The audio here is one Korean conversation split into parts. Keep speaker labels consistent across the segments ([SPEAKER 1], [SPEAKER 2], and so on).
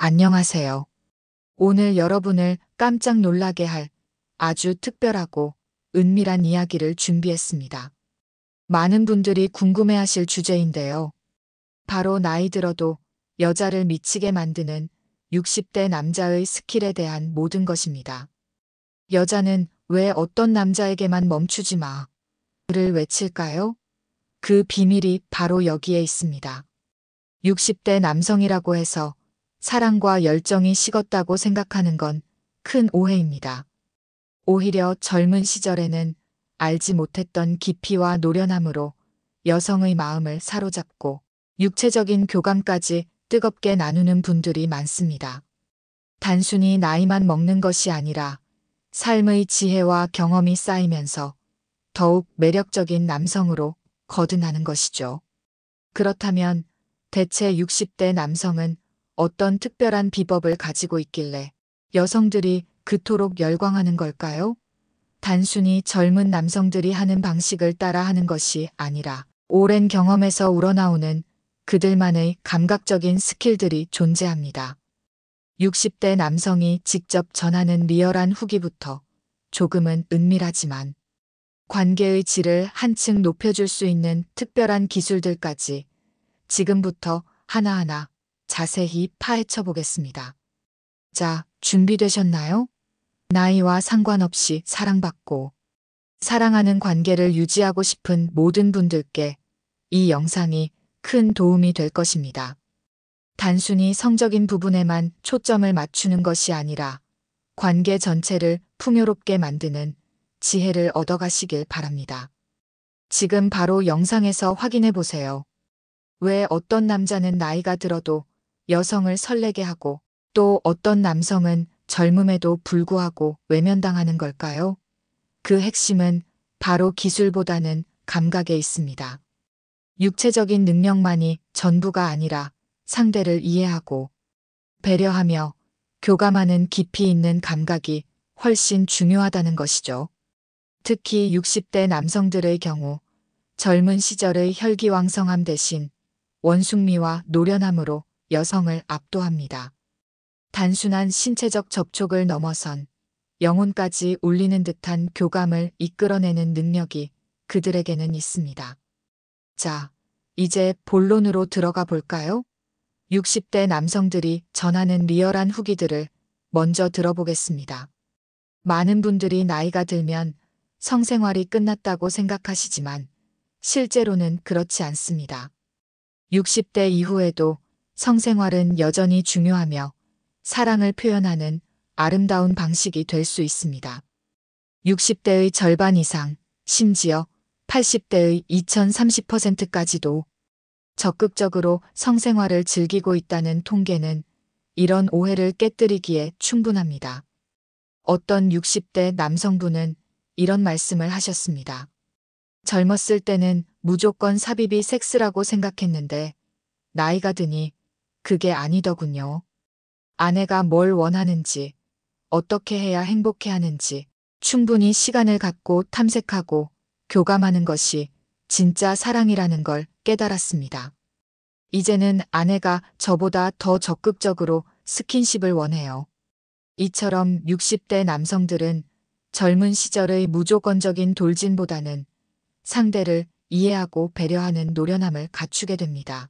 [SPEAKER 1] 안녕하세요. 오늘 여러분을 깜짝 놀라게 할 아주 특별하고 은밀한 이야기를 준비했습니다. 많은 분들이 궁금해하실 주제인데요. 바로 나이 들어도 여자를 미치게 만드는 60대 남자의 스킬에 대한 모든 것입니다. 여자는 왜 어떤 남자에게만 멈추지 마를 외칠까요? 그 비밀이 바로 여기에 있습니다. 60대 남성이라고 해서 사랑과 열정이 식었다고 생각하는 건 큰 오해입니다. 오히려 젊은 시절에는 알지 못했던 깊이와 노련함으로 여성의 마음을 사로잡고 육체적인 교감까지 뜨겁게 나누는 분들이 많습니다. 단순히 나이만 먹는 것이 아니라 삶의 지혜와 경험이 쌓이면서 더욱 매력적인 남성으로 거듭나는 것이죠. 그렇다면 대체 60대 남성은 어떤 특별한 비법을 가지고 있길래 여성들이 그토록 열광하는 걸까요? 단순히 젊은 남성들이 하는 방식을 따라 하는 것이 아니라 오랜 경험에서 우러나오는 그들만의 감각적인 스킬들이 존재합니다. 60대 남성이 직접 전하는 리얼한 후기부터 조금은 은밀하지만 관계의 질을 한층 높여줄 수 있는 특별한 기술들까지 지금부터 하나하나 자세히 파헤쳐 보겠습니다. 자, 준비되셨나요? 나이와 상관없이 사랑받고 사랑하는 관계를 유지하고 싶은 모든 분들께 이 영상이 큰 도움이 될 것입니다. 단순히 성적인 부분에만 초점을 맞추는 것이 아니라 관계 전체를 풍요롭게 만드는 지혜를 얻어가시길 바랍니다. 지금 바로 영상에서 확인해 보세요. 왜 어떤 남자는 나이가 들어도 여성을 설레게 하고 또 어떤 남성은 젊음에도 불구하고 외면당하는 걸까요? 그 핵심은 바로 기술보다는 감각에 있습니다. 육체적인 능력만이 전부가 아니라 상대를 이해하고 배려하며 교감하는 깊이 있는 감각이 훨씬 중요하다는 것이죠. 특히 60대 남성들의 경우 젊은 시절의 혈기왕성함 대신 원숭미와 노련함으로 여성을 압도합니다. 단순한 신체적 접촉을 넘어선 영혼까지 울리는 듯한 교감을 이끌어내는 능력이 그들에게는 있습니다. 자, 이제 본론으로 들어가 볼까요? 60대 남성들이 전하는 리얼한 후기들을 먼저 들어보겠습니다. 많은 분들이 나이가 들면 성생활이 끝났다고 생각하시지만 실제로는 그렇지 않습니다. 60대 이후에도 성생활은 여전히 중요하며 사랑을 표현하는 아름다운 방식이 될 수 있습니다. 60대의 절반 이상, 심지어 80대의 2030%까지도 적극적으로 성생활을 즐기고 있다는 통계는 이런 오해를 깨뜨리기에 충분합니다. 어떤 60대 남성분은 이런 말씀을 하셨습니다. 젊었을 때는 무조건 삽입이 섹스라고 생각했는데 나이가 드니 그게 아니더군요. 아내가 뭘 원하는지, 어떻게 해야 행복해 하는지 충분히 시간을 갖고 탐색하고 교감하는 것이 진짜 사랑이라는 걸 깨달았습니다. 이제는 아내가 저보다 더 적극적으로 스킨십을 원해요. 이처럼 60대 남성들은 젊은 시절의 무조건적인 돌진보다는 상대를 이해하고 배려하는 노련함을 갖추게 됩니다.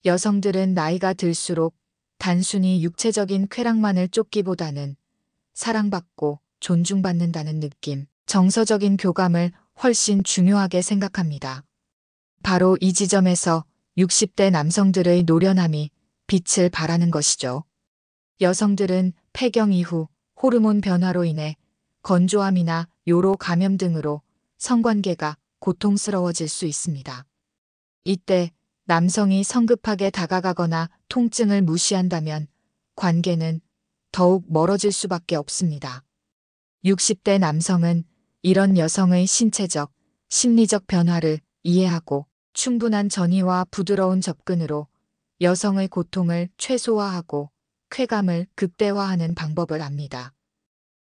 [SPEAKER 1] 여성들은 나이가 들수록 단순히 육체적인 쾌락만을 쫓기보다는 사랑받고 존중받는다는 느낌, 정서적인 교감을 훨씬 중요하게 생각합니다. 바로 이 지점에서 60대 남성들의 노련함이 빛을 발하는 것이죠. 여성들은 폐경 이후 호르몬 변화로 인해 건조함이나 요로 감염 등으로 성관계가 고통스러워질 수 있습니다. 이때 남성이 성급하게 다가가거나 통증을 무시한다면 관계는 더욱 멀어질 수밖에 없습니다. 60대 남성은 이런 여성의 신체적, 심리적 변화를 이해하고 충분한 전이와 부드러운 접근으로 여성의 고통을 최소화하고 쾌감을 극대화하는 방법을 압니다.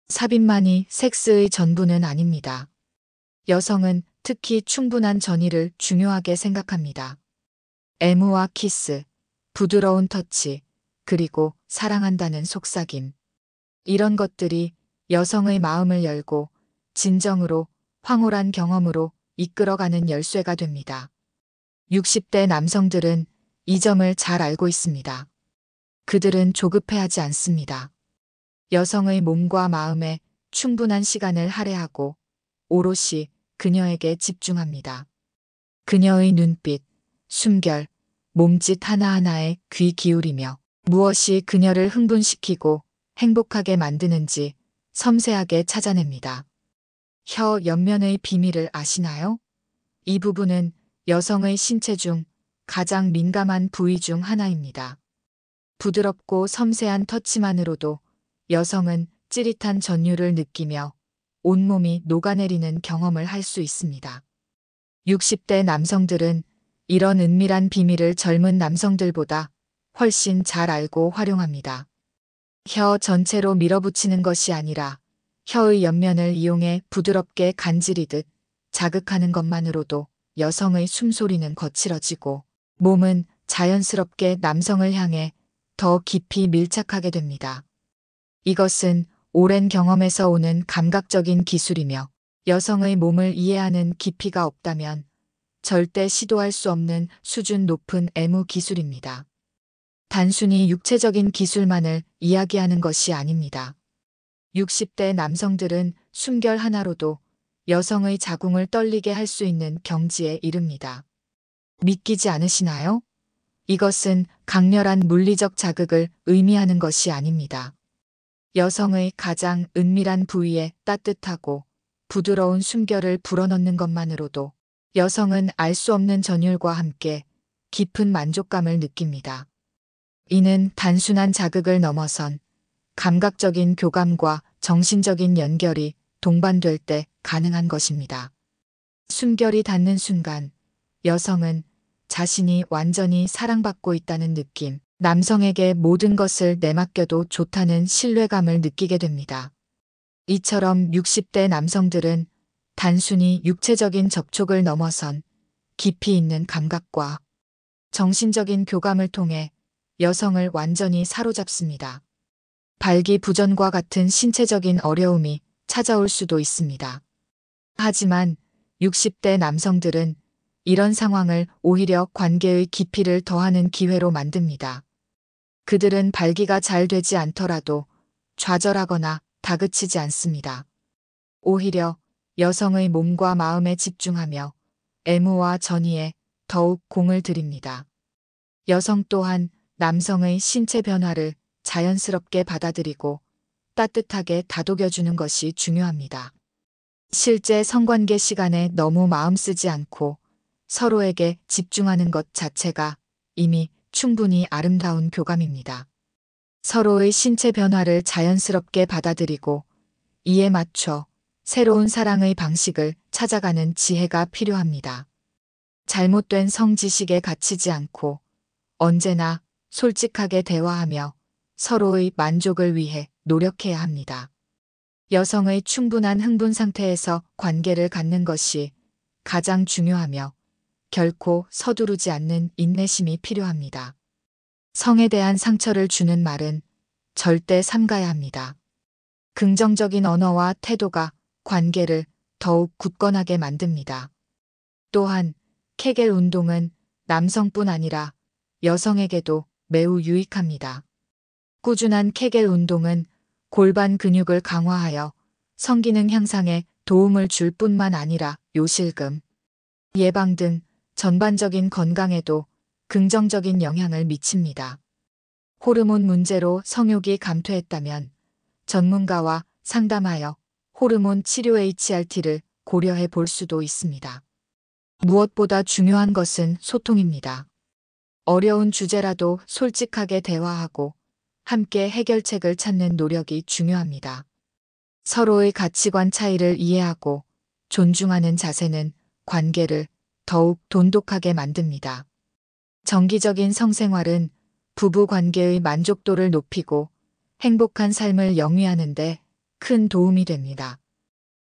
[SPEAKER 1] 삽입만이 섹스의 전부는 아닙니다. 여성은 특히 충분한 전이를 중요하게 생각합니다. 애무와 키스, 부드러운 터치, 그리고 사랑한다는 속삭임. 이런 것들이 여성의 마음을 열고 진정으로 황홀한 경험으로 이끌어가는 열쇠가 됩니다. 60대 남성들은 이 점을 잘 알고 있습니다. 그들은 조급해하지 않습니다. 여성의 몸과 마음에 충분한 시간을 할애하고 오롯이 그녀에게 집중합니다. 그녀의 눈빛, 숨결, 몸짓 하나하나에 귀 기울이며 무엇이 그녀를 흥분시키고 행복하게 만드는지 섬세하게 찾아냅니다. 혀 옆면의 비밀을 아시나요? 이 부분은 여성의 신체 중 가장 민감한 부위 중 하나입니다. 부드럽고 섬세한 터치만으로도 여성은 찌릿한 전율을 느끼며 온몸이 녹아내리는 경험을 할 수 있습니다. 60대 남성들은 이런 은밀한 비밀을 젊은 남성들보다 훨씬 잘 알고 활용합니다. 혀 전체로 밀어붙이는 것이 아니라 혀의 옆면을 이용해 부드럽게 간지리듯 자극하는 것만으로도 여성의 숨소리는 거칠어지고 몸은 자연스럽게 남성을 향해 더 깊이 밀착하게 됩니다. 이것은 오랜 경험에서 오는 감각적인 기술이며 여성의 몸을 이해하는 깊이가 없다면 절대 시도할 수 없는 수준 높은 애무 기술입니다. 단순히 육체적인 기술만을 이야기하는 것이 아닙니다. 60대 남성들은 숨결 하나로도 여성의 자궁을 떨리게 할 수 있는 경지에 이릅니다. 믿기지 않으시나요? 이것은 강렬한 물리적 자극을 의미하는 것이 아닙니다. 여성의 가장 은밀한 부위에 따뜻하고 부드러운 숨결을 불어넣는 것만으로도 여성은 알 수 없는 전율과 함께 깊은 만족감을 느낍니다. 이는 단순한 자극을 넘어선 감각적인 교감과 정신적인 연결이 동반될 때 가능한 것입니다. 숨결이 닿는 순간 여성은 자신이 완전히 사랑받고 있다는 느낌, 남성에게 모든 것을 내맡겨도 좋다는 신뢰감을 느끼게 됩니다. 이처럼 60대 남성들은 단순히 육체적인 접촉을 넘어선 깊이 있는 감각과 정신적인 교감을 통해 여성을 완전히 사로잡습니다. 발기부전과 같은 신체적인 어려움이 찾아올 수도 있습니다. 하지만 60대 남성들은 이런 상황을 오히려 관계의 깊이를 더하는 기회로 만듭니다. 그들은 발기가 잘 되지 않더라도 좌절하거나 다그치지 않습니다. 오히려 여성의 몸과 마음에 집중하며 애무와 전이에 더욱 공을 들입니다. 여성 또한 남성의 신체 변화를 자연스럽게 받아들이고 따뜻하게 다독여주는 것이 중요합니다. 실제 성관계 시간에 너무 마음 쓰지 않고 서로에게 집중하는 것 자체가 이미 충분히 아름다운 교감입니다. 서로의 신체 변화를 자연스럽게 받아들이고 이에 맞춰 새로운 사랑의 방식을 찾아가는 지혜가 필요합니다. 잘못된 성지식에 갇히지 않고 언제나 솔직하게 대화하며 서로의 만족을 위해 노력해야 합니다. 여성의 충분한 흥분 상태에서 관계를 갖는 것이 가장 중요하며 결코 서두르지 않는 인내심이 필요합니다. 성에 대한 상처를 주는 말은 절대 삼가야 합니다. 긍정적인 언어와 태도가 관계를 더욱 굳건하게 만듭니다. 또한 케겔 운동은 남성뿐 아니라 여성에게도 매우 유익합니다. 꾸준한 케겔 운동은 골반 근육을 강화하여 성기능 향상에 도움을 줄 뿐만 아니라 요실금, 예방 등 전반적인 건강에도 긍정적인 영향을 미칩니다. 호르몬 문제로 성욕이 감퇴했다면 전문가와 상담하여 호르몬 치료 HRT를 고려해 볼 수도 있습니다. 무엇보다 중요한 것은 소통입니다. 어려운 주제라도 솔직하게 대화하고 함께 해결책을 찾는 노력이 중요합니다. 서로의 가치관 차이를 이해하고 존중하는 자세는 관계를 더욱 돈독하게 만듭니다. 정기적인 성생활은 부부 관계의 만족도를 높이고 행복한 삶을 영위하는 데 큰 도움이 됩니다.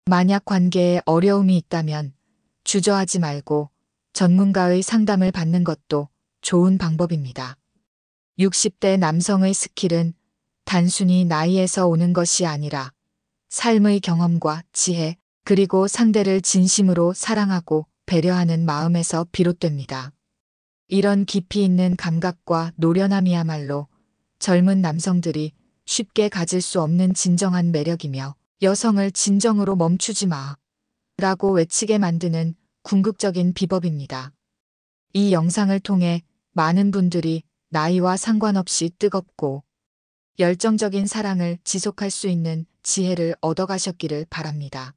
[SPEAKER 1] 만약 관계에 어려움이 있다면 주저하지 말고 전문가의 상담을 받는 것도 좋은 방법입니다. 60대 남성의 스킬은 단순히 나이에서 오는 것이 아니라 삶의 경험과 지혜, 그리고 상대를 진심으로 사랑하고 배려하는 마음에서 비롯됩니다. 이런 깊이 있는 감각과 노련함이야말로 젊은 남성들이 쉽게 가질 수 없는 진정한 매력이며 여성을 진정으로 멈추지 마 라고 외치게 만드는 궁극적인 비법입니다. 이 영상을 통해 많은 분들이 나이와 상관없이 뜨겁고 열정적인 사랑을 지속할 수 있는 지혜를 얻어가셨기를 바랍니다.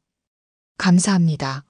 [SPEAKER 1] 감사합니다.